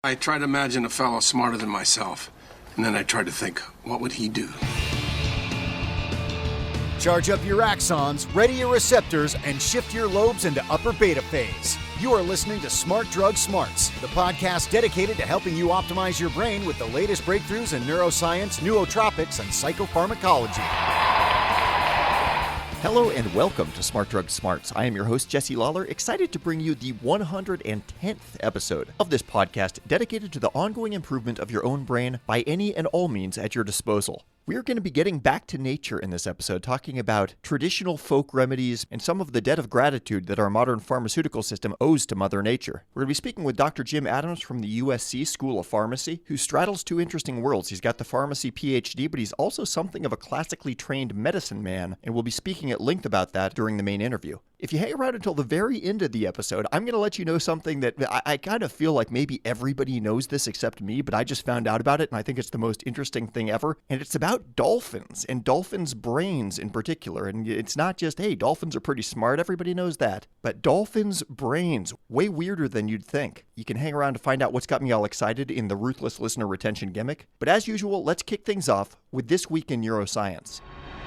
I try to imagine a fellow smarter than myself, and then I try to think, what would he do? Charge up your axons, ready your receptors, and shift your lobes into upper beta phase. You are listening to Smart Drug Smarts, the podcast dedicated to helping you optimize your brain with the latest breakthroughs in neuroscience, nootropics, and psychopharmacology. Hello and welcome to Smart Drug Smarts. I am your host, Jesse Lawler, excited to bring you the 110th episode of this podcast dedicated to the ongoing improvement of your own brain by any and all means at your disposal. We are going to be getting back to nature in this episode, talking about traditional folk remedies and some of the debt of gratitude that our modern pharmaceutical system owes to Mother Nature. We're going to be speaking with Dr. Jim Adams from the USC School of Pharmacy, who straddles two interesting worlds. He's got the pharmacy PhD, but he's also something of a classically trained medicine man, and we'll be speaking at length about that during the main interview. If you hang around until the very end of the episode, I'm going to let you know something that I kind of feel like maybe everybody knows this except me, but I just found out about it, and I think it's the most interesting thing ever. And it's about dolphins, and dolphins' brains in particular. And it's not just, hey, dolphins are pretty smart, everybody knows that. But dolphins' brains, way weirder than you'd think. You can hang around to find out what's got me all excited in the ruthless listener retention gimmick. But as usual, let's kick things off with This Week in Neuroscience.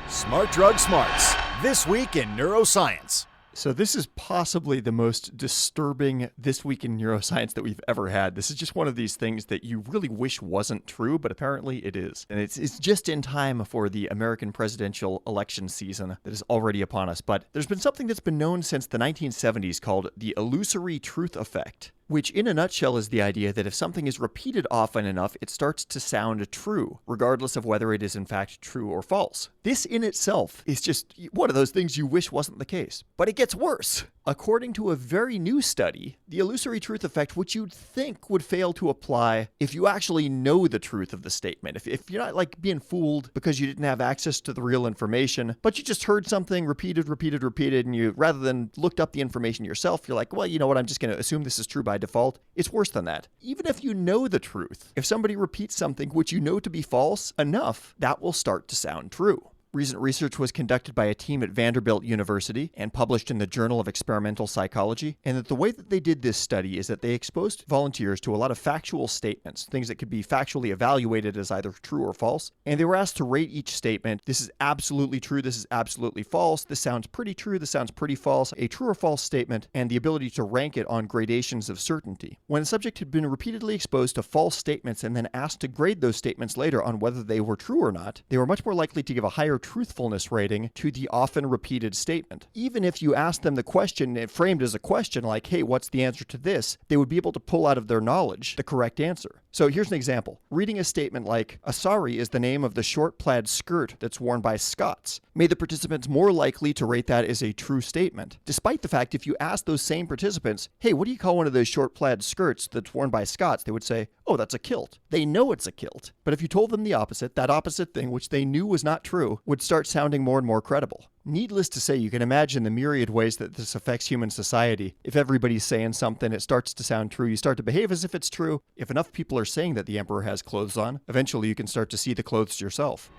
Smart Drug Smarts, This Week in Neuroscience. So this is possibly the most disturbing This Week in Neuroscience that we've ever had. This is just one of these things that you really wish wasn't true, but apparently it is. And it's just in time for the American presidential election season that is already upon us. But there's been something that's been known since the 1970s called the illusory truth effect, which in a nutshell is the idea that if something is repeated often enough, it starts to sound true, regardless of whether it is in fact true or false. This in itself is just one of those things you wish wasn't the case. But it gets worse. According to a very new study, the illusory truth effect, which you'd think would fail to apply if you actually know the truth of the statement. If you're not like being fooled because you didn't have access to the real information, but you just heard something repeated, and you, rather than looked up the information yourself, you're like, well, you know what, I'm just going to assume this is true by default. It's worse than that. Even if you know the truth, if somebody repeats something which you know to be false enough, that will start to sound true. Recent research was conducted by a team at Vanderbilt University and published in the Journal of Experimental Psychology, and that the way that they did this study is that they exposed volunteers to a lot of factual statements, things that could be factually evaluated as either true or false, and they were asked to rate each statement. This is absolutely true, this is absolutely false, this sounds pretty true, this sounds pretty false, a true or false statement, and the ability to rank it on gradations of certainty. When a subject had been repeatedly exposed to false statements and then asked to grade those statements later on whether they were true or not, they were much more likely to give a higher truthfulness rating to the often repeated statement. Even if you asked them the question framed as a question like, hey, what's the answer to this? They would be able to pull out of their knowledge the correct answer. So here's an example. Reading a statement like, Asari is the name of the short plaid skirt that's worn by Scots, made the participants more likely to rate that as a true statement. Despite the fact, if you ask those same participants, hey, what do you call one of those short plaid skirts that's worn by Scots? They would say, oh, that's a kilt. They know it's a kilt. But if you told them the opposite, that opposite thing, which they knew was not true, would start sounding more and more credible. Needless to say, you can imagine the myriad ways that this affects human society. If everybody's saying something, it starts to sound true. You start to behave as if it's true. If enough people are saying that the emperor has clothes on, eventually you can start to see the clothes yourself.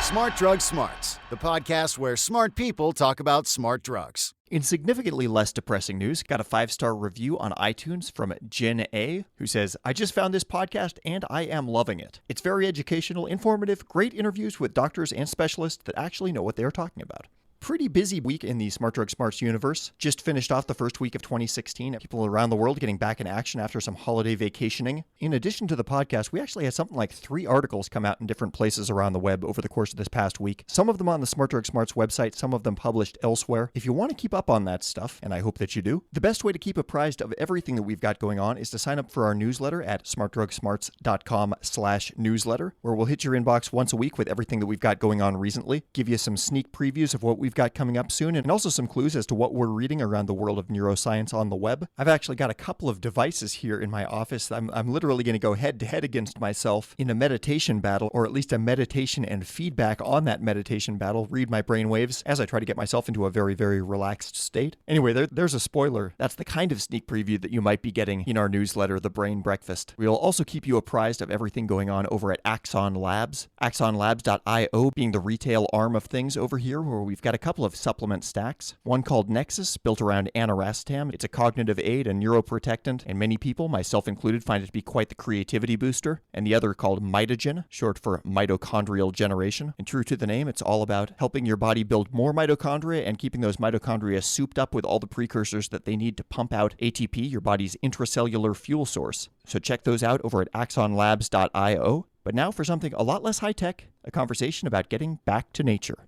Smart Drug Smarts, the podcast where smart people talk about smart drugs. In significantly less depressing news, got a 5-star review on iTunes from Jen A, who says, I just found this podcast and I am loving it. It's very educational, informative, great interviews with doctors and specialists that actually know what they're talking about. Pretty busy week in the Smart Drug Smarts universe. Just finished off the first week of 2016. People around the world getting back in action after some holiday vacationing. In addition to the podcast, we actually had something like 3 articles come out in different places around the web over the course of this past week. Some of them on the Smart Drug Smarts website, some of them published elsewhere. If you want to keep up on that stuff, and I hope that you do, the best way to keep apprised of everything that we've got going on is to sign up for our newsletter at smartdrugsmarts.com/newsletter, where we'll hit your inbox once a week with everything that we've got going on recently, give you some sneak previews of what we've got coming up soon, and also some clues as to what we're reading around the world of neuroscience on the web. I've actually got a couple of devices here in my office. I'm literally going to go head to head against myself in a meditation battle, or at least a meditation and feedback on that meditation battle, read my brainwaves as I try to get myself into a very, very relaxed state. Anyway, there's a spoiler. That's the kind of sneak preview that you might be getting in our newsletter, The Brain Breakfast. We'll also keep you apprised of everything going on over at Axon Labs, axonlabs.io being the retail arm of things over here, where we've got a couple of supplement stacks. One called Nexus, built around aniracetam. It's a cognitive aid and neuroprotectant, and many people, myself included, find it to be quite the creativity booster. And the other called Mitogen, short for mitochondrial generation. And true to the name, it's all about helping your body build more mitochondria and keeping those mitochondria souped up with all the precursors that they need to pump out ATP, your body's intracellular fuel source. So check those out over at axonlabs.io. But now for something a lot less high-tech, a conversation about getting back to nature.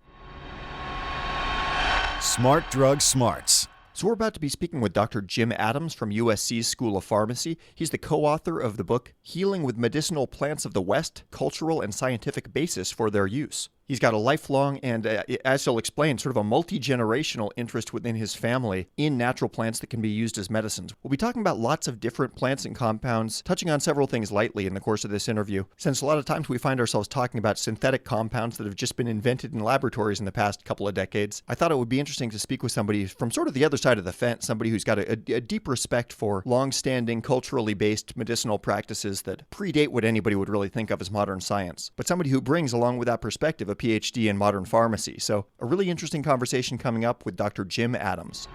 Smart Drug Smarts. So we're about to be speaking with Dr. Jim Adams from USC School of Pharmacy. He's the co-author of the book, Healing with Medicinal Plants of the West, Cultural and Scientific Basis for Their Use. He's got a lifelong and, as he'll explain, sort of a multi-generational interest within his family in natural plants that can be used as medicines. We'll be talking about lots of different plants and compounds, touching on several things lightly in the course of this interview. Since a lot of times we find ourselves talking about synthetic compounds that have just been invented in laboratories in the past couple of decades, I thought it would be interesting to speak with somebody from sort of the other side of the fence, somebody who's got a deep respect for long-standing, culturally based medicinal practices that predate what anybody would really think of as modern science, but somebody who brings along with that perspective a PhD in modern pharmacy. So a really interesting conversation coming up with Dr. Jim Adams.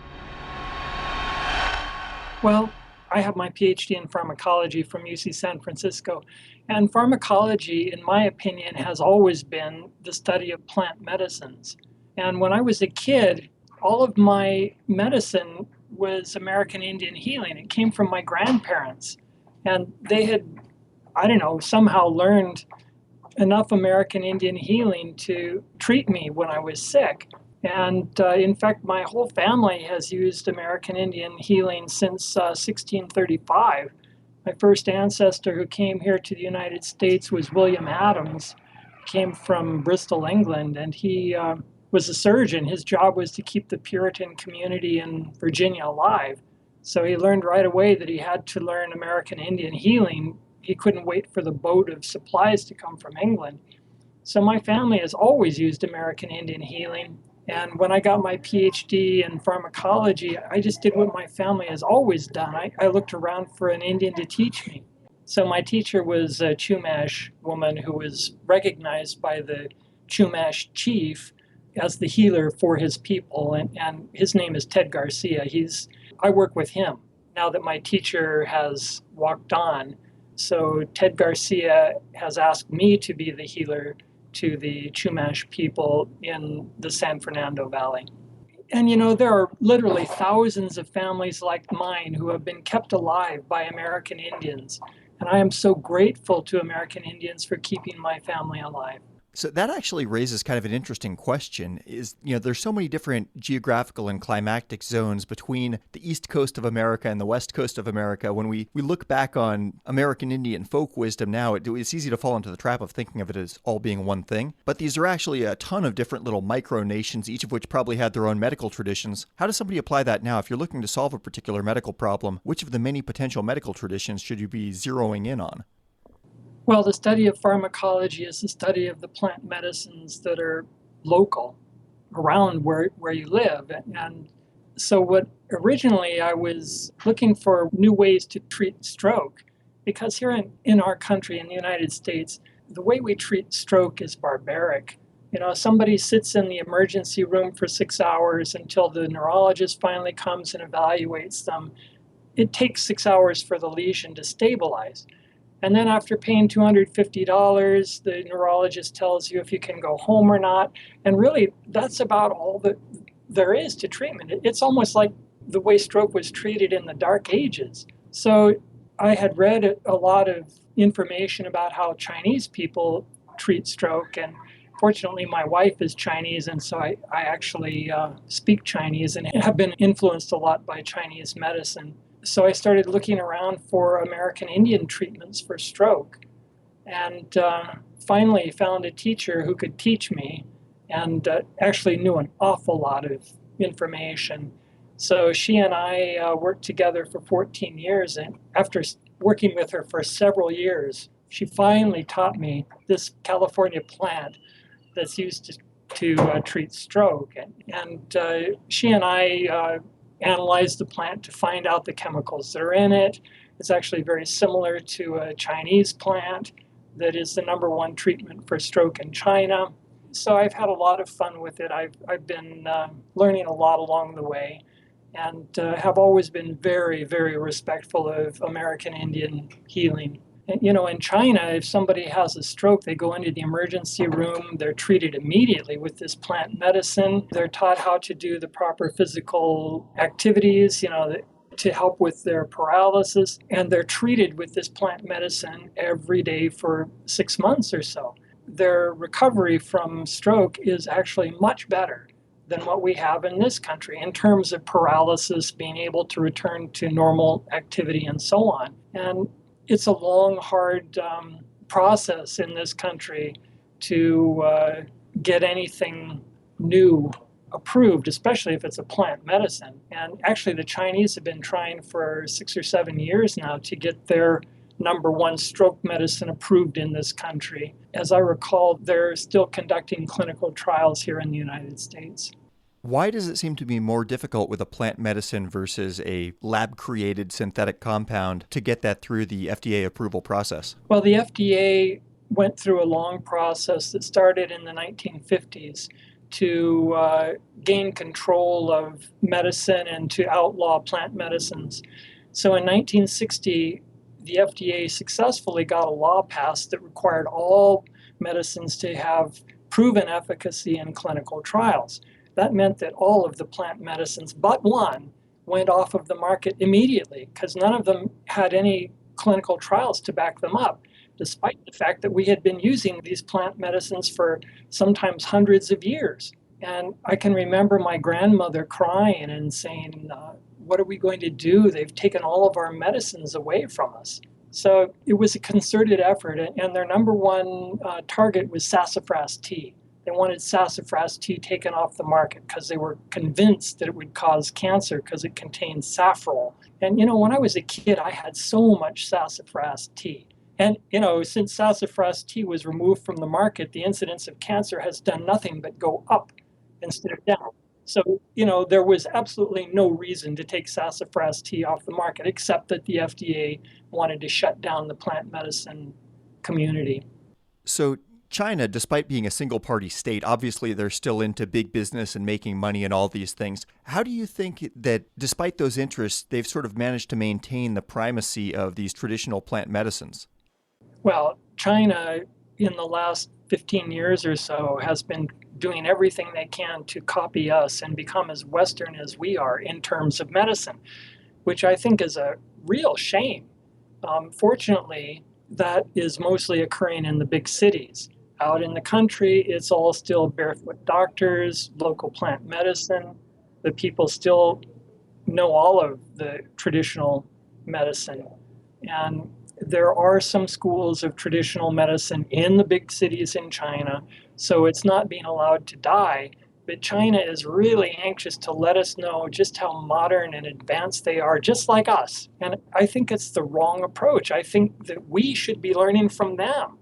Well, I have my PhD in pharmacology from UC San Francisco, and pharmacology, in my opinion, has always been the study of plant medicines. And when I was a kid, all of my medicine was American Indian healing. It came from my grandparents, and they had, somehow learned enough American Indian healing to treat me when I was sick. And in fact, my whole family has used American Indian healing since 1635. My first ancestor who came here to the United States was William Adams, came from Bristol, England, and he was a surgeon. His job was to keep the Puritan community in Virginia alive. So he learned right away that he had to learn American Indian healing. He couldn't wait for the boat of supplies to come from England. So my family has always used American Indian healing. And when I got my PhD in pharmacology, I just did what my family has always done. I looked around for an Indian to teach me. So my teacher was a Chumash woman who was recognized by the Chumash chief as the healer for his people. And his name is Ted Garcia. I work with him now that my teacher has walked on. So Ted Garcia has asked me to be the healer to the Chumash people in the San Fernando Valley. And there are literally thousands of families like mine who have been kept alive by American Indians. And I am so grateful to American Indians for keeping my family alive. So that actually raises kind of an interesting question. There's so many different geographical and climatic zones between the east coast of America and the west coast of America. When we look back on American Indian folk wisdom now, it's easy to fall into the trap of thinking of it as all being one thing. But these are actually a ton of different little micronations, each of which probably had their own medical traditions. How does somebody apply that now? If you're looking to solve a particular medical problem, which of the many potential medical traditions should you be zeroing in on? Well, the study of pharmacology is the study of the plant medicines that are local around where you live. And so originally I was looking for new ways to treat stroke, because here in our country, in the United States, the way we treat stroke is barbaric. Somebody sits in the emergency room for 6 hours until the neurologist finally comes and evaluates them. It takes 6 hours for the lesion to stabilize. And then after paying $250, the neurologist tells you if you can go home or not. And really, that's about all that there is to treatment. It's almost like the way stroke was treated in the Dark Ages. So I had read a lot of information about how Chinese people treat stroke. And fortunately, my wife is Chinese, and so I actually speak Chinese and have been influenced a lot by Chinese medicine. So I started looking around for American Indian treatments for stroke, and finally found a teacher who could teach me and actually knew an awful lot of information. So she and I worked together for 14 years, and after working with her for several years, she finally taught me this California plant that's used to treat stroke. And she and I analyzed the plant to find out the chemicals that are in it. It's actually very similar to a Chinese plant that is the #1 treatment for stroke in China. So I've had a lot of fun with it. I've been learning a lot along the way, and have always been very, very respectful of American Indian healing. And, in China, if somebody has a stroke, they go into the emergency room, they're treated immediately with this plant medicine. They're taught how to do the proper physical activities, to help with their paralysis, and they're treated with this plant medicine every day for 6 months or so. Their recovery from stroke is actually much better than what we have in this country in terms of paralysis, being able to return to normal activity, and so on. And it's a long, hard process in this country to get anything new approved, especially if it's a plant medicine. And actually, the Chinese have been trying for 6 or 7 years now to get their number one stroke medicine approved in this country. As I recall, they're still conducting clinical trials here in the United States. Why does it seem to be more difficult with a plant medicine versus a lab-created synthetic compound to get that through the FDA approval process? Well, the FDA went through a long process that started in the 1950s to gain control of medicine and to outlaw plant medicines. So in 1960, the FDA successfully got a law passed that required all medicines to have proven efficacy in clinical trials. That meant that all of the plant medicines but one went off of the market immediately because none of them had any clinical trials to back them up, despite the fact that we had been using these plant medicines for sometimes hundreds of years. And I can remember my grandmother crying and saying, what are we going to do? They've taken all of our medicines away from us. So it was a concerted effort, and their number one target was sassafras tea. They wanted sassafras tea taken off the market because they were convinced that it would cause cancer because it contained saffrol. And, when I was a kid, I had so much sassafras tea. And, since sassafras tea was removed from the market, the incidence of cancer has done nothing but go up instead of down. So, there was absolutely no reason to take sassafras tea off the market, except that the FDA wanted to shut down the plant medicine community. So China, despite being a single-party state, obviously they're still into big business and making money and all these things. How do you think that, despite those interests, they've sort of managed to maintain the primacy of these traditional plant medicines? Well, China, in the last 15 years or so, has been doing everything they can to copy us and become as Western as we are in terms of medicine, which I think is a real shame. Fortunately, that is mostly occurring in the big cities. Out in the country, it's all still barefoot doctors, local plant medicine. The people still know all of the traditional medicine. And there are some schools of traditional medicine in the big cities in China, so it's not being allowed to die. But China is really anxious to let us know just how modern and advanced they are, just like us. And I think it's the wrong approach. I think that we should be learning from them.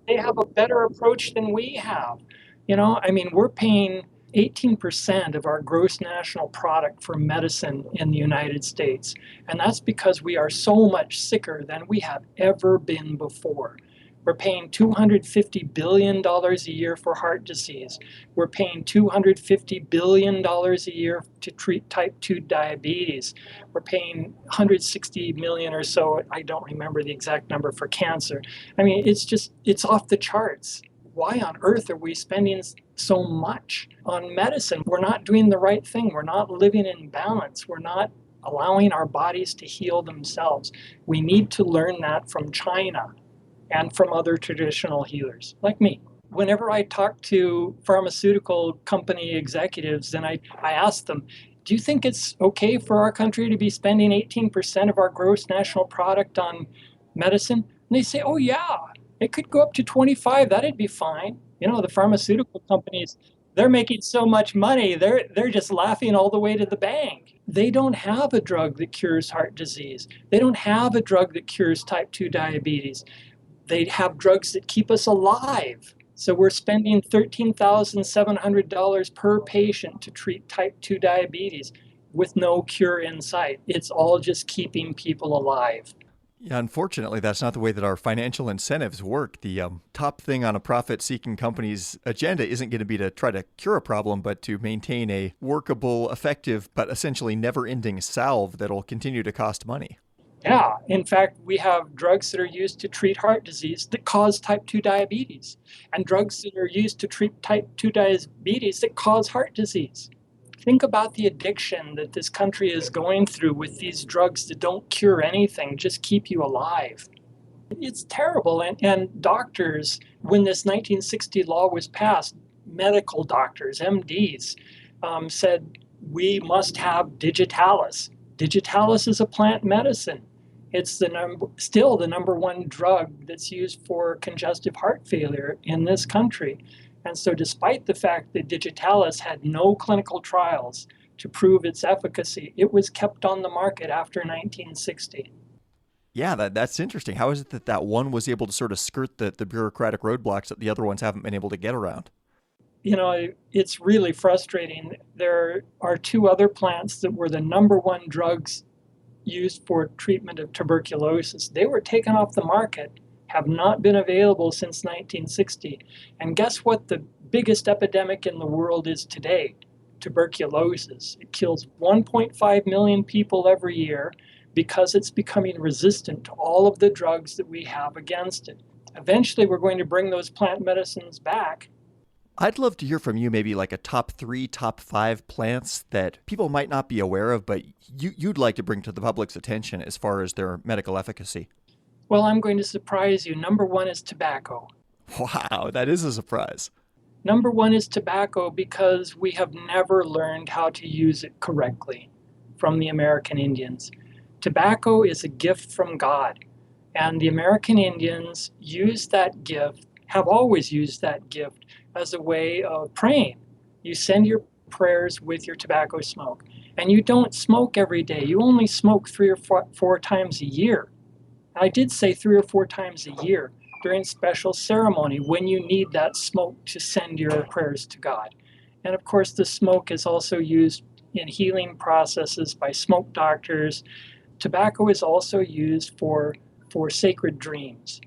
They have a better approach than we have. We're paying 18% of our gross national product for medicine in the United States. And that's because we are so much sicker than we have ever been before. We're paying $250 billion a year for heart disease. We're paying $250 billion a year to treat type 2 diabetes. We're paying $160 million or so, I don't remember the exact number, for cancer. It's off the charts. Why on earth are we spending so much on medicine? We're not doing the right thing. We're not living in balance. We're not allowing our bodies to heal themselves. We need to learn that from China and from other traditional healers like me. Whenever I talk to pharmaceutical company executives, then I ask them, do you think it's okay for our country to be spending 18% of our gross national product on medicine? And they say, oh yeah, it could go up to 25, that'd be fine. The pharmaceutical companies, they're making so much money, they're just laughing all the way to the bank. They don't have a drug that cures heart disease. They don't have a drug that cures type 2 diabetes. They have drugs that keep us alive. So we're spending $13,700 per patient to treat type 2 diabetes with no cure in sight. It's all just keeping people alive. Yeah, unfortunately, that's not the way that our financial incentives work. The top thing on a profit-seeking company's agenda isn't going to be to try to cure a problem, but to maintain a workable, effective, but essentially never-ending salve that'll continue to cost money. Yeah, in fact, we have drugs that are used to treat heart disease that cause type 2 diabetes, and drugs that are used to treat type 2 diabetes that cause heart disease. Think about the addiction that this country is going through with these drugs that don't cure anything, just keep you alive. It's terrible. And doctors, when this 1960 law was passed, medical doctors, MDs, said we must have digitalis. Digitalis is a plant medicine. It's still the number one drug that's used for congestive heart failure in this country. And so despite the fact that digitalis had no clinical trials to prove its efficacy, it was kept on the market after 1960. Yeah, that's interesting. How is it that that one was able to sort of skirt the bureaucratic roadblocks that the other ones haven't been able to get around? You know, it's really frustrating. There are two other plants that were the number one drugs used for treatment of tuberculosis. They were taken off the market, have not been available since 1960. And guess what the biggest epidemic in the world is today? Tuberculosis. It kills 1.5 million people every year because it's becoming resistant to all of the drugs that we have against it. Eventually, we're going to bring those plant medicines back. I'd love to hear from you maybe like a top 3, top 5 plants that people might not be aware of, but you'd like to bring to the public's attention as far as their medical efficacy. Well, I'm going to surprise you. Number one is tobacco. Wow, that is a surprise. Number one is tobacco because we have never learned how to use it correctly from the American Indians. Tobacco is a gift from God, and the American Indians use that gift, have always used that gift as a way of praying. You send your prayers with your tobacco smoke, and you don't smoke every day. You only smoke 3 or 4 times a year. I did say 3 or 4 times a year during special ceremony when you need that smoke to send your prayers to God. And of course, the smoke is also used in healing processes by smoke doctors. Tobacco is also used for sacred dreams.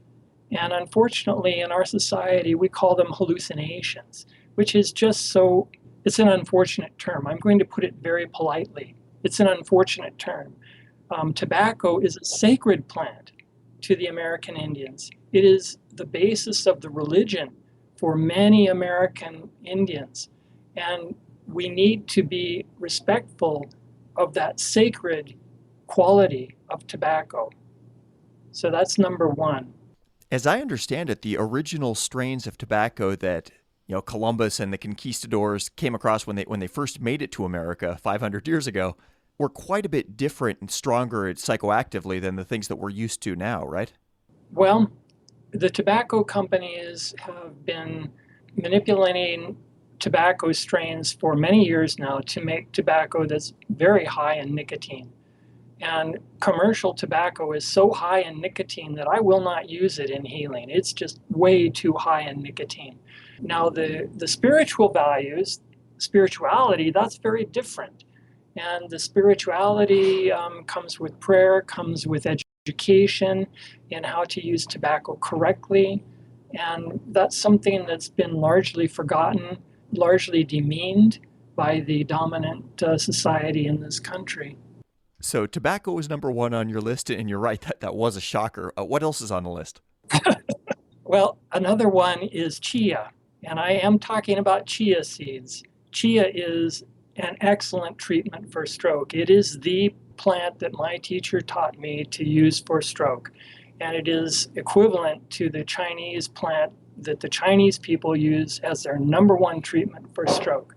And unfortunately, in our society, we call them hallucinations, which is just so, it's an unfortunate term. I'm going to put it very politely. It's an unfortunate term. Tobacco is a sacred plant to the American Indians. It is the basis of the religion for many American Indians. And we need to be respectful of that sacred quality of tobacco. So that's number one. As I understand it, the original strains of tobacco that Columbus and the conquistadors came across when they first made it to America 500 years ago were quite a bit different and stronger psychoactively than the things that we're used to now, right? Well, the tobacco companies have been manipulating tobacco strains for many years now to make tobacco that's very high in nicotine. And commercial tobacco is so high in nicotine that I will not use it in healing. It's just way too high in nicotine. Now, the spiritual values, spirituality, that's very different. And the spirituality comes with prayer, comes with education in how to use tobacco correctly. And that's something that's been largely forgotten, largely demeaned by the dominant society in this country. So tobacco is number one on your list, and you're right, that was a shocker. What else is on the list? Well, another one is chia, and I am talking about chia seeds. Chia is an excellent treatment for stroke. It is the plant that my teacher taught me to use for stroke, and it is equivalent to the Chinese plant that the Chinese people use as their number one treatment for stroke.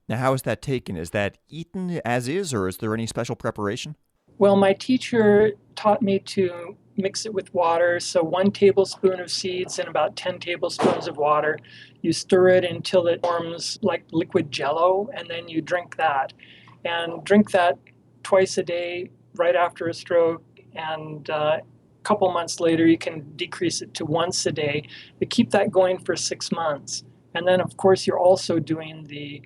Now, how is that taken? Is that eaten as is, or is there any special preparation? Well, my teacher taught me to mix it with water. So 1 tablespoon of seeds and about 10 tablespoons of water. You stir it until it forms like liquid jello, and then you drink that. And drink that twice a day right after a stroke. And a couple months later, you can decrease it to once a day. But keep that going for 6 months. And then, of course, you're also doing the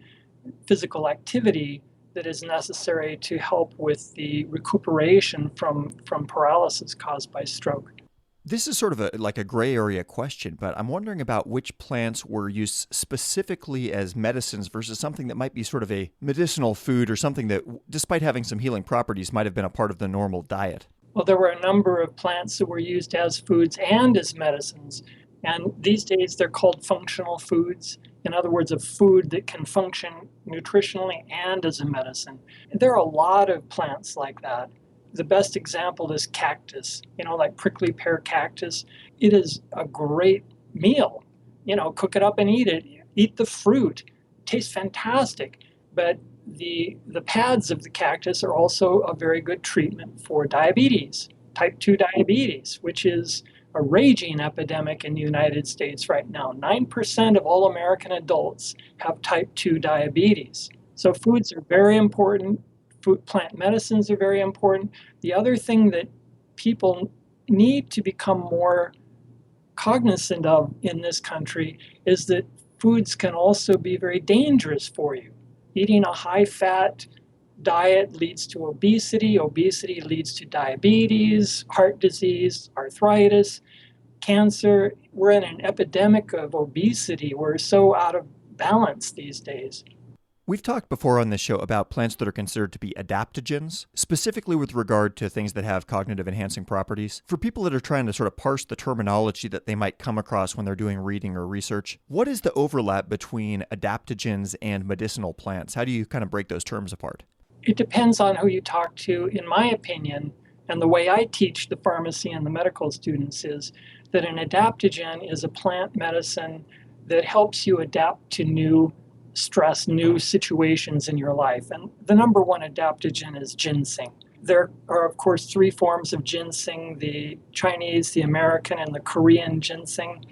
physical activity that is necessary to help with the recuperation from paralysis caused by stroke. This is sort of like a gray area question, but I'm wondering about which plants were used specifically as medicines versus something that might be sort of a medicinal food or something that, despite having some healing properties, might have been a part of the normal diet. Well, there were a number of plants that were used as foods and as medicines. And these days they're called functional foods. In other words, a food that can function nutritionally and as a medicine. There are a lot of plants like that. The best example is cactus, like prickly pear cactus. It is a great meal. Cook it up and eat it. Eat the fruit. It tastes fantastic. But the pads of the cactus are also a very good treatment for diabetes, type 2 diabetes, which is a raging epidemic in the United States right now. 9% of all American adults have type 2 diabetes. So foods are very important. Plant medicines are very important. The other thing that people need to become more cognizant of in this country is that foods can also be very dangerous for you. Eating a high-fat diet leads to obesity. Obesity leads to diabetes, heart disease, arthritis, cancer. We're in an epidemic of obesity. We're so out of balance these days. We've talked before on this show about plants that are considered to be adaptogens, specifically with regard to things that have cognitive enhancing properties. For people that are trying to sort of parse the terminology that they might come across when they're doing reading or research, what is the overlap between adaptogens and medicinal plants? How do you kind of break those terms apart? It depends on who you talk to. In my opinion, and the way I teach the pharmacy and the medical students is that an adaptogen is a plant medicine that helps you adapt to new stress, new situations in your life. And the number one adaptogen is ginseng. There are, of course, three forms of ginseng: the Chinese, the American, and the Korean ginseng.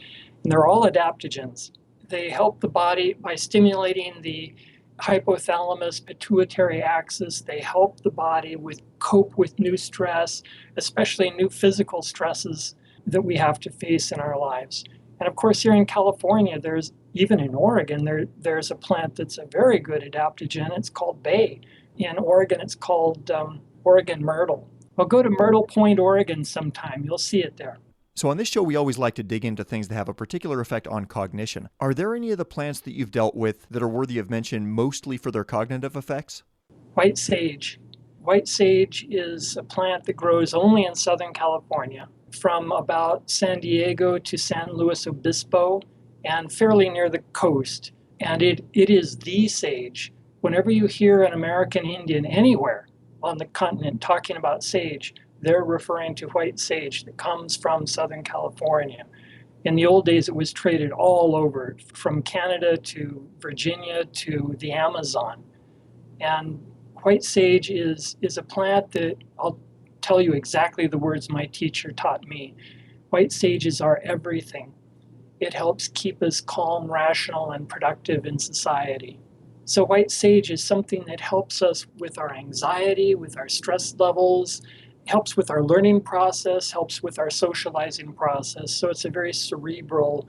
And they're all adaptogens. They help the body by stimulating the hypothalamus pituitary axis. They help the body cope with new stress, especially new physical stresses that we have to face in our lives. And of course, here in California, even in Oregon, there's a plant that's a very good adaptogen. It's called bay. In Oregon, it's called Oregon myrtle. Well, go to Myrtle Point, Oregon sometime. You'll see it there. So on this show, we always like to dig into things that have a particular effect on cognition. Are there any of the plants that you've dealt with that are worthy of mention mostly for their cognitive effects? White sage. White sage is a plant that grows only in Southern California, from about San Diego to San Luis Obispo, and fairly near the coast. And it is the sage. Whenever you hear an American Indian anywhere on the continent talking about sage, they're referring to white sage that comes from Southern California. In the old days, it was traded all over, from Canada to Virginia to the Amazon. And white sage is a plant that, I'll tell you exactly the words my teacher taught me. White sages are everything. It helps keep us calm, rational, and productive in society. So white sage is something that helps us with our anxiety, with our stress levels, helps with our learning process, helps with our socializing process. So it's a very cerebral,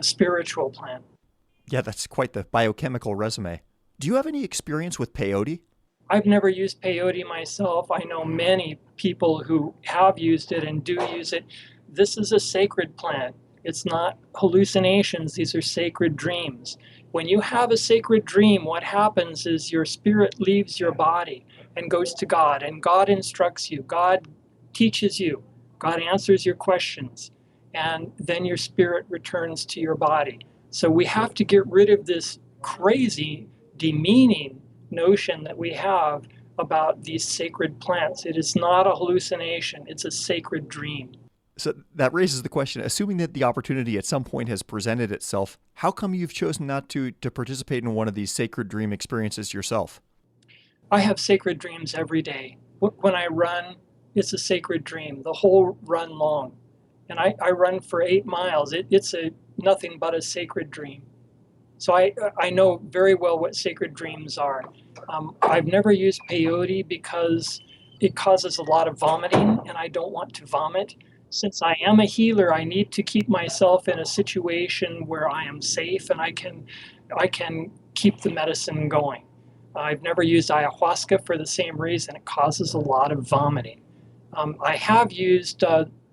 spiritual plant. Yeah, that's quite the biochemical resume. Do you have any experience with peyote? I've never used peyote myself. I know many people who have used it and do use it. This is a sacred plant. It's not hallucinations. These are sacred dreams. When you have a sacred dream, what happens is your spirit leaves your body and goes to God, and God instructs you. God teaches you. God answers your questions, and then your spirit returns to your body. So we have to get rid of this crazy, demeaning notion that we have about these sacred plants. It is not a hallucination. It's a sacred dream. So that raises the question, assuming that the opportunity at some point has presented itself, how come you've chosen not to participate in one of these sacred dream experiences yourself? I have sacred dreams every day. When I run, it's a sacred dream, the whole run long. And I run for 8 miles. It's nothing but a sacred dream. So I know very well what sacred dreams are. I've never used peyote because it causes a lot of vomiting, and I don't want to vomit. Since I am a healer, I need to keep myself in a situation where I am safe and I can keep the medicine going. I've never used ayahuasca for the same reason. It causes a lot of vomiting. I have used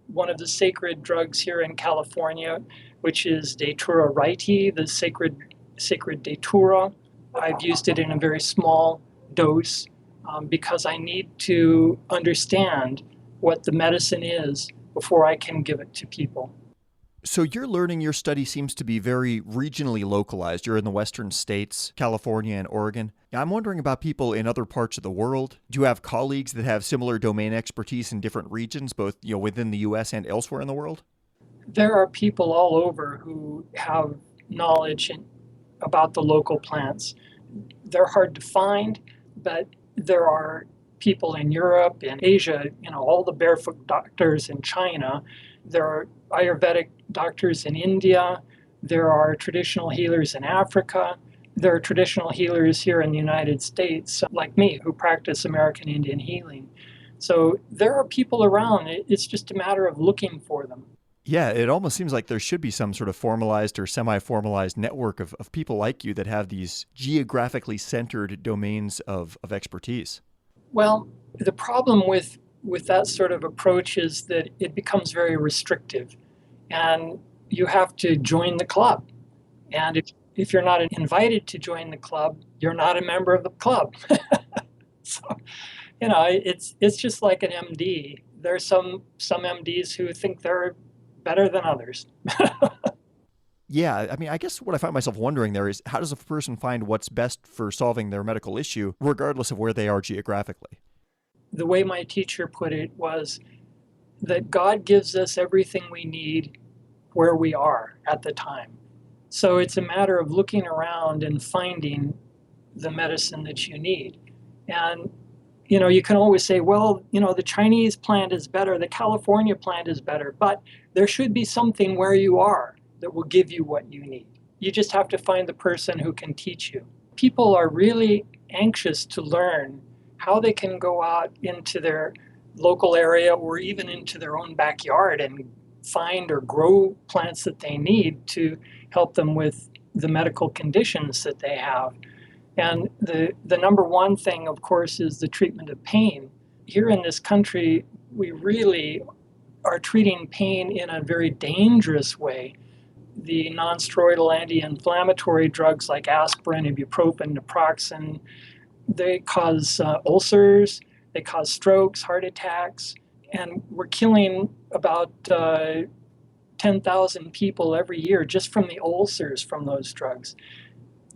one of the sacred drugs here in California, which is Datura wrightii, the sacred Datura. I've used it in a very small dose because I need to understand what the medicine is before I can give it to people. So your study seems to be very regionally localized. You're in the western states, California and Oregon. Now, I'm wondering about people in other parts of the world. Do you have colleagues that have similar domain expertise in different regions, both within the U.S. and elsewhere in the world? There are people all over who have knowledge about the local plants. They're hard to find, but there are people in Europe, in Asia, all the barefoot doctors in China. There are Ayurvedic doctors in India. There are traditional healers in Africa. There are traditional healers here in the United States, like me, who practice American Indian healing. So there are people around. It's just a matter of looking for them. Yeah, it almost seems like there should be some sort of formalized or semi-formalized network of people like you that have these geographically centered domains of expertise. Well, the problem with that sort of approach is that it becomes very restrictive, and you have to join the club. And if you're not invited to join the club, you're not a member of the club. So, it's just like an MD. There's some MDs who think they're better than others. Yeah, I mean, I guess what I find myself wondering there is, how does a person find what's best for solving their medical issue, regardless of where they are geographically? The way my teacher put it was that God gives us everything we need where we are at the time. So it's a matter of looking around and finding the medicine that you need. And, you can always say, well, the Chinese plant is better, the California plant is better, but there should be something where you are that will give you what you need. You just have to find the person who can teach you. People are really anxious to learn how they can go out into their local area or even into their own backyard and find or grow plants that they need to help them with the medical conditions that they have. And the number one thing, of course, is the treatment of pain. Here in this country, we really are treating pain in a very dangerous way. The non-steroidal anti-inflammatory drugs like aspirin, ibuprofen, naproxen, they cause ulcers, they cause strokes, heart attacks, and we're killing about 10,000 people every year just from the ulcers from those drugs.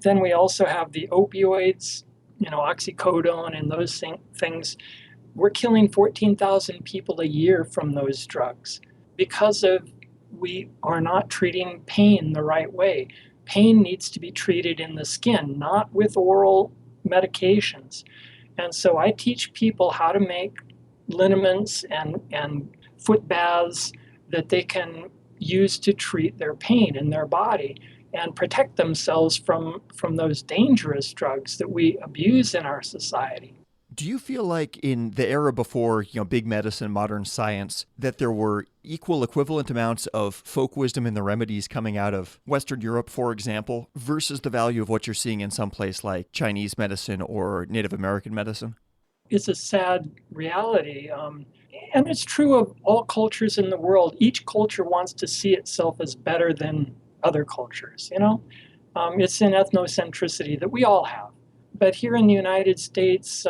Then we also have the opioids, oxycodone and those things. We're killing 14,000 people a year from those drugs because we are not treating pain the right way. Pain needs to be treated in the skin, not with oral medications. And so I teach people how to make liniments and foot baths that they can use to treat their pain in their body and protect themselves from those dangerous drugs that we abuse in our society. Do you feel like in the era before, big medicine, modern science, that there were equal, equivalent amounts of folk wisdom in the remedies coming out of Western Europe, for example, versus the value of what you're seeing in some place like Chinese medicine or Native American medicine? It's a sad reality. And it's true of all cultures in the world. Each culture wants to see itself as better than other cultures, It's an ethnocentricity that we all have. But here in the United States,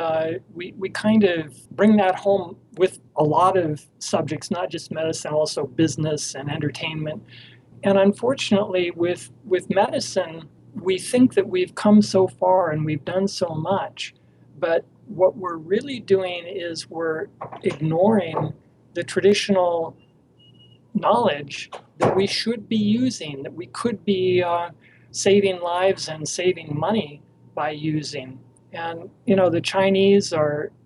we kind of bring that home with a lot of subjects, not just medicine, also business and entertainment. And unfortunately, with medicine, we think that we've come so far and we've done so much. But what we're really doing is we're ignoring the traditional knowledge that we should be using, that we could be saving lives and saving money by using. And, the Chinese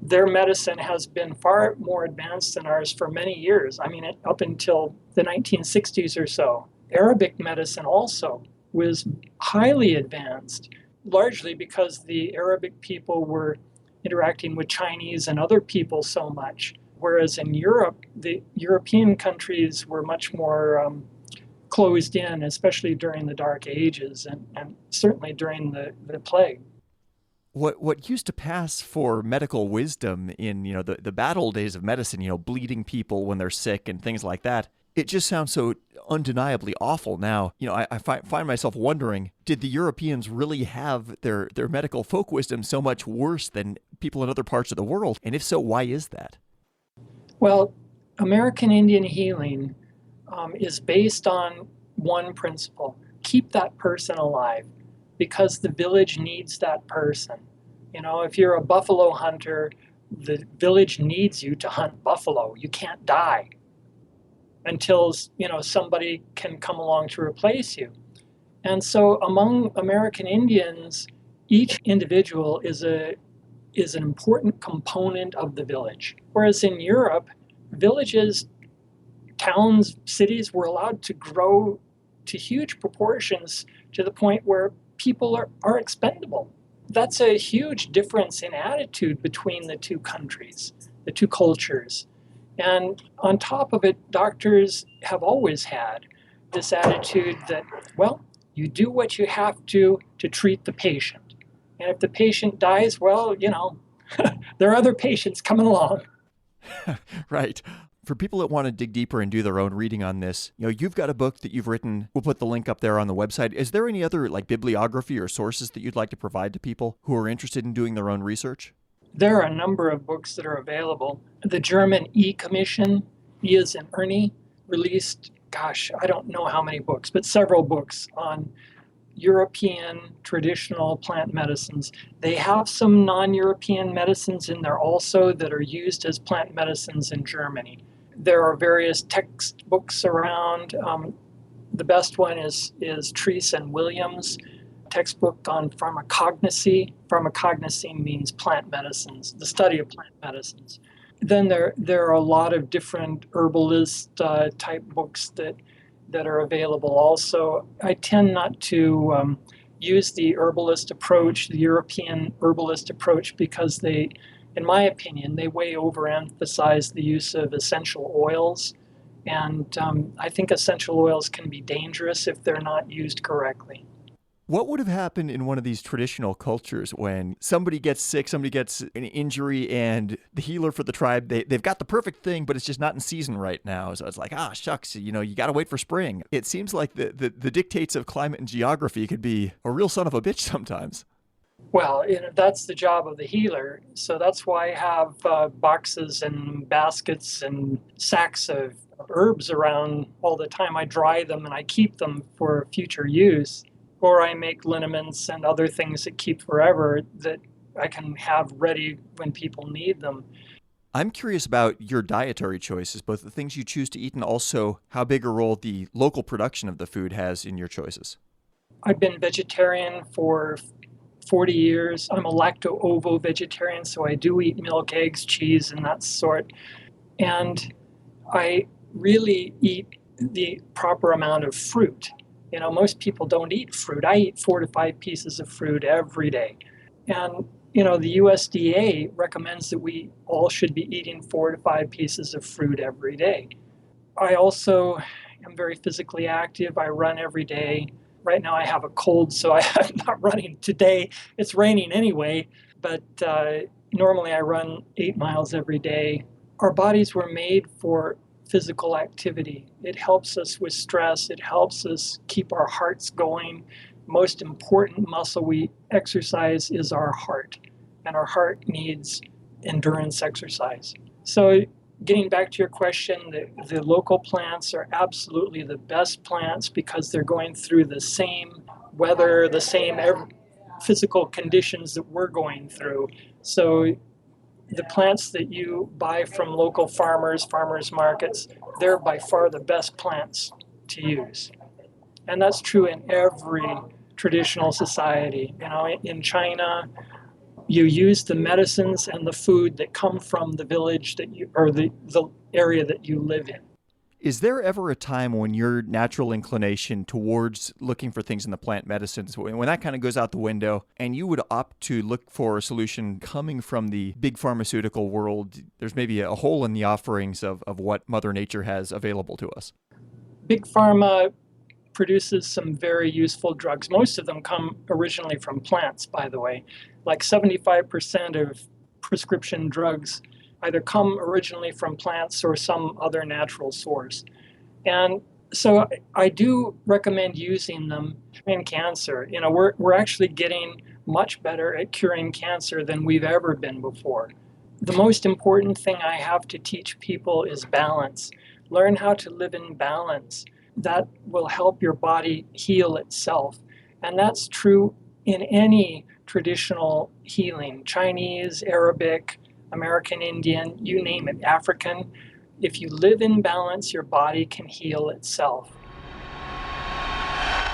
their medicine has been far more advanced than ours for many years. I mean, up until the 1960s or so. Arabic medicine also was highly advanced, largely because the Arabic people were interacting with Chinese and other people so much. Whereas in Europe, the European countries were much more closed in, especially during the Dark Ages and certainly during the plague. What used to pass for medical wisdom in, the bad old days of medicine, bleeding people when they're sick and things like that, it just sounds so undeniably awful now. I find myself wondering, did the Europeans really have their medical folk wisdom so much worse than people in other parts of the world? And if so, why is that? Well, American Indian healing is based on one principle: keep that person alive, because the village needs that person. If you're a buffalo hunter, the village needs you to hunt buffalo. You can't die until somebody can come along to replace you. And so among American Indians, each individual is an important component of the village. Whereas in Europe, villages, towns, cities were allowed to grow to huge proportions to the point where people are expendable. That's a huge difference in attitude between the two countries, the two cultures. And on top of it, doctors have always had this attitude that, well, you do what you have to treat the patient. And if the patient dies, well, there are other patients coming along. Right. For people that want to dig deeper and do their own reading on this, you've got a book that you've written. We'll put the link up there on the website. Is there any other bibliography or sources that you'd like to provide to people who are interested in doing their own research? There are a number of books that are available. The German E-Commission, E as in Ernie, released, I don't know how many books, but several books on European traditional plant medicines. They have some non-European medicines in there also that are used as plant medicines in Germany. There are various textbooks around. The best one is Treese and Williams' textbook on pharmacognosy. Pharmacognosy means plant medicines, the study of plant medicines. Then there are a lot of different herbalist type books that are available also. I tend not to use the herbalist approach, the European herbalist approach, because they, in my opinion, they way overemphasize the use of essential oils. And I think essential oils can be dangerous if they're not used correctly. What would have happened in one of these traditional cultures when somebody gets sick, somebody gets an injury, and the healer for the tribe, they've got the perfect thing, but it's just not in season right now. So it's like, shucks, you got to wait for spring. It seems like the dictates of climate and geography could be a real son of a bitch sometimes. Well, that's the job of the healer. So that's why I have boxes and baskets and sacks of herbs around all the time. I dry them and I keep them for future use. Or I make liniments and other things that keep forever that I can have ready when people need them. I'm curious about your dietary choices, both the things you choose to eat and also how big a role the local production of the food has in your choices. I've been vegetarian for 40 years. I'm a lacto-ovo vegetarian, so I do eat milk, eggs, cheese, and that sort. And I really eat the proper amount of fruit. Most people don't eat fruit. I eat 4 to 5 pieces of fruit every day. And, the USDA recommends that we all should be eating 4 to 5 pieces of fruit every day. I also am very physically active. I run every day. Right now I have a cold, so I'm not running today. It's raining anyway, but normally I run 8 miles every day. Our bodies were made for physical activity. It helps us with stress. It helps us keep our hearts going. Most important muscle we exercise is our heart, and our heart needs endurance exercise. So getting back to your question, the local plants are absolutely the best plants because they're going through the same weather, the same physical conditions that we're going through. So the plants that you buy from local farmers markets, they're by far the best plants to use. And that's true in every traditional society. In China, you use the medicines and the food that come from the village or the area that you live in. Is there ever a time when your natural inclination towards looking for things in the plant medicines, when that kind of goes out the window and you would opt to look for a solution coming from the big pharmaceutical world, there's maybe a hole in the offerings of what Mother Nature has available to us? Big pharma produces some very useful drugs. Most of them come originally from plants, by the way. Like 75% of prescription drugs either come originally from plants or some other natural source. And so I do recommend using them in cancer. We're actually getting much better at curing cancer than we've ever been before. The most important thing I have to teach people is balance. Learn how to live in balance. That will help your body heal itself. And that's true in any traditional healing, Chinese, Arabic, American Indian, you name it, African. If you live in balance, your body can heal itself.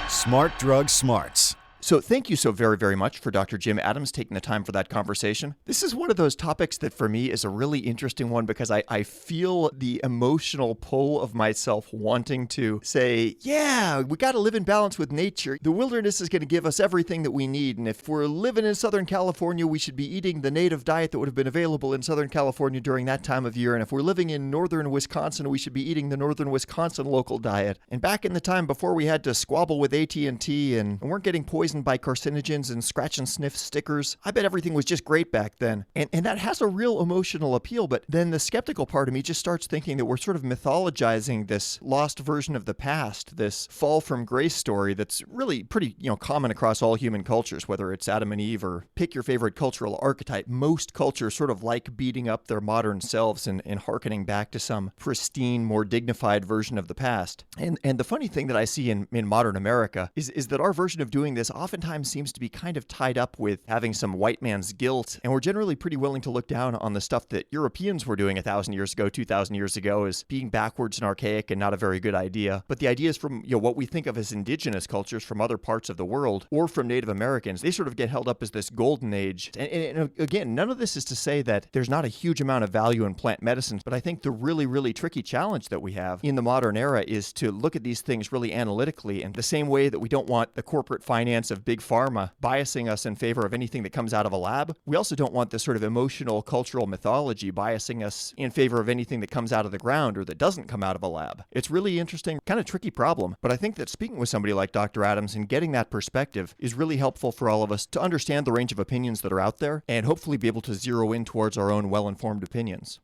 Smart Drug Smarts. So thank you so very, very much for Dr. Jim Adams taking the time for that conversation. This is one of those topics that for me is a really interesting one because I feel the emotional pull of myself wanting to say, yeah, we got to live in balance with nature. The wilderness is going to give us everything that we need. And if we're living in Southern California, we should be eating the native diet that would have been available in Southern California during that time of year. And if we're living in Northern Wisconsin, we should be eating the Northern Wisconsin local diet. And back in the time before we had to squabble with AT&T and weren't getting poisoned by carcinogens and scratch and sniff stickers, I bet everything was just great back then. And that has a real emotional appeal, but then the skeptical part of me just starts thinking that we're sort of mythologizing this lost version of the past, this fall from grace story that's really pretty, common across all human cultures, whether it's Adam and Eve or pick your favorite cultural archetype. Most cultures sort of like beating up their modern selves and hearkening back to some pristine, more dignified version of the past. And the funny thing that I see in modern America is that our version of doing this oftentimes seems to be kind of tied up with having some white man's guilt, and we're generally pretty willing to look down on the stuff that Europeans were doing 1,000 years ago, 2,000 years ago as being backwards and archaic and not a very good idea. But the ideas from what we think of as indigenous cultures from other parts of the world or from Native Americans, they sort of get held up as this golden age. And again, none of this is to say that there's not a huge amount of value in plant medicines, but I think the really, really tricky challenge that we have in the modern era is to look at these things really analytically, in the same way that we don't want the corporate finance of big pharma biasing us in favor of anything that comes out of a lab. We also don't want this sort of emotional cultural mythology biasing us in favor of anything that comes out of the ground or that doesn't come out of a lab. It's really interesting, kind of tricky problem, but I think that speaking with somebody like Dr. Adams and getting that perspective is really helpful for all of us to understand the range of opinions that are out there and hopefully be able to zero in towards our own well-informed opinions.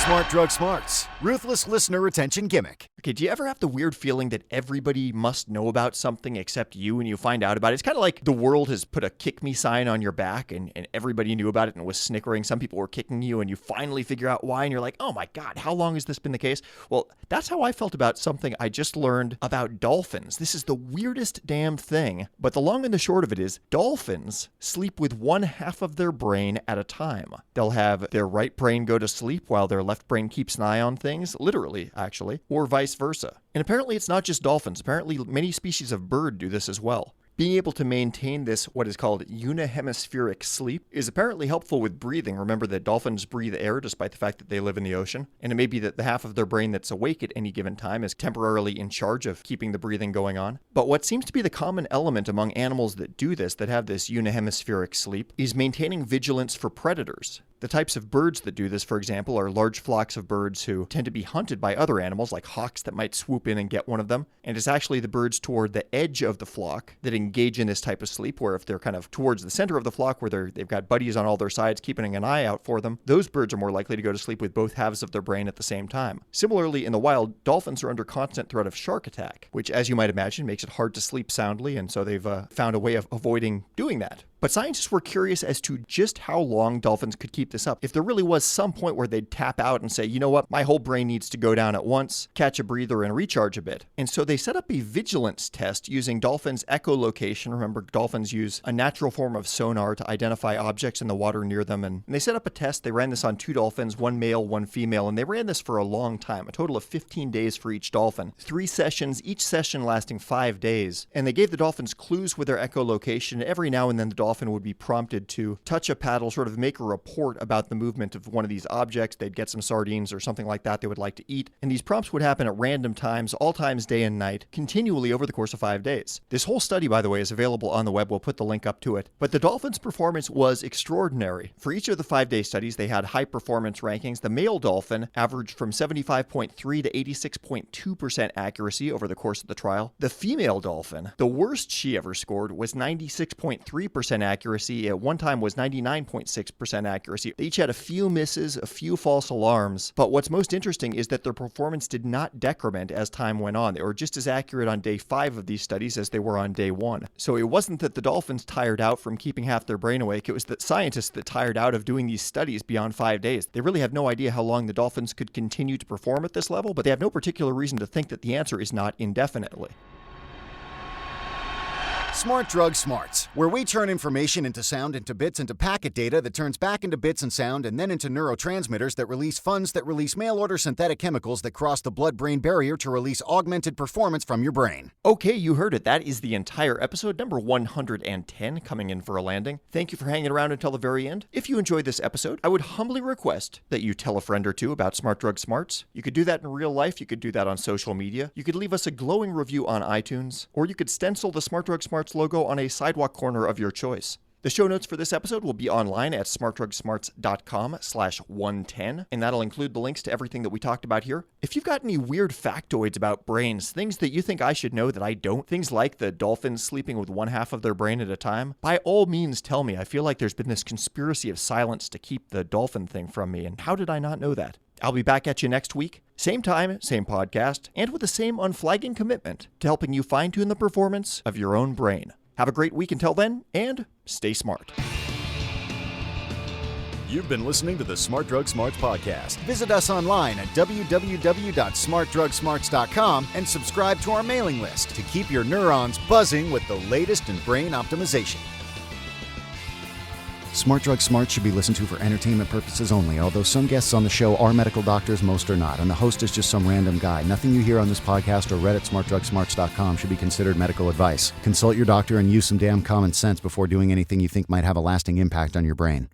Smart Drug Smarts. Ruthless listener retention gimmick. Okay, do you ever have the weird feeling that everybody must know about something except you when you find out about it? It's kind of like the world has put a kick me sign on your back and everybody knew about it and was snickering. Some people were kicking you and you finally figure out why and you're like, oh my God, how long has this been the case? Well, that's how I felt about something I just learned about dolphins. This is the weirdest damn thing, but the long and the short of it is dolphins sleep with one half of their brain at a time. They'll have their right brain go to sleep while their left brain keeps an eye on things, literally, actually, or vice versa. And apparently it's not just dolphins. Apparently many species of bird do this as well. Being able to maintain this, what is called unihemispheric sleep, is apparently helpful with breathing. Remember that dolphins breathe air despite the fact that they live in the ocean. And it may be that the half of their brain that's awake at any given time is temporarily in charge of keeping the breathing going on. But what seems to be the common element among animals that do this, that have this unihemispheric sleep, is maintaining vigilance for predators. The types of birds that do this, for example, are large flocks of birds who tend to be hunted by other animals, like hawks that might swoop in and get one of them. And it's actually the birds toward the edge of the flock that engage in this type of sleep, where if they're kind of towards the center of the flock, where they've got buddies on all their sides keeping an eye out for them, those birds are more likely to go to sleep with both halves of their brain at the same time. Similarly, in the wild, dolphins are under constant threat of shark attack, which, as you might imagine, makes it hard to sleep soundly, and so they've found a way of avoiding doing that. But scientists were curious as to just how long dolphins could keep this up. If there really was some point where they'd tap out and say, you know what, my whole brain needs to go down at once, catch a breather, and recharge a bit. And so they set up a vigilance test using dolphins' echolocation. Remember, dolphins use a natural form of sonar to identify objects in the water near them. And they set up a test. They ran this on 2 dolphins, 1 male, 1 female, and they ran this for a long time, a total of 15 days for each dolphin. 3 sessions, each session lasting 5 days. And they gave the dolphins clues with their echolocation. Every now and then the dolphins dolphin would be prompted to touch a paddle, sort of make a report about the movement of one of these objects. They'd get some sardines or something like that they would like to eat. And these prompts would happen at random times, all times, day and night, continually over the course of 5 days. This whole study, by the way, is available on the web. We'll put the link up to it. But the dolphin's performance was extraordinary. For each of the 5-day studies, they had high performance rankings. The male dolphin averaged from 75.3 to 86.2% accuracy over the course of the trial. The female dolphin, the worst she ever scored was 96.3% accuracy. At one time was 99.6% accuracy. They each had a few misses, a few false alarms. But what's most interesting is that their performance did not decrement as time went on. They were just as accurate on day 5 of these studies as they were on day 1. So it wasn't that the dolphins tired out from keeping half their brain awake. It was the scientists that tired out of doing these studies beyond 5 days. They really have no idea how long the dolphins could continue to perform at this level, but they have no particular reason to think that the answer is not indefinitely. Smart Drug Smarts, where we turn information into sound, into bits, into packet data that turns back into bits and sound, and then into neurotransmitters that release funds that release mail-order synthetic chemicals that cross the blood-brain barrier to release augmented performance from your brain. Okay, you heard it. That is the entire episode, number 110, coming in for a landing. Thank you for hanging around until the very end. If you enjoyed this episode, I would humbly request that you tell a friend or two about Smart Drug Smarts. You could do that in real life. You could do that on social media. You could leave us a glowing review on iTunes, or you could stencil the Smart Drug Smarts logo on a sidewalk corner of your choice. The show notes for this episode will be online at smartdrugsmarts.com/110, and that'll include the links to everything that we talked about here. If you've got any weird factoids about brains, things that you think I should know that I don't, things like the dolphins sleeping with one half of their brain at a time, by all means tell me. I feel like there's been this conspiracy of silence to keep the dolphin thing from me, and how did I not know that? I'll be back at you next week, same time, same podcast, and with the same unflagging commitment to helping you fine-tune the performance of your own brain. Have a great week until then, and stay smart. You've been listening to the Smart Drug Smarts podcast. Visit us online at www.smartdrugsmarts.com and subscribe to our mailing list to keep your neurons buzzing with the latest in brain optimization. Smart Drug Smarts should be listened to for entertainment purposes only, although some guests on the show are medical doctors, most are not, and the host is just some random guy. Nothing you hear on this podcast or read at smartdrugsmarts.com should be considered medical advice. Consult your doctor and use some damn common sense before doing anything you think might have a lasting impact on your brain.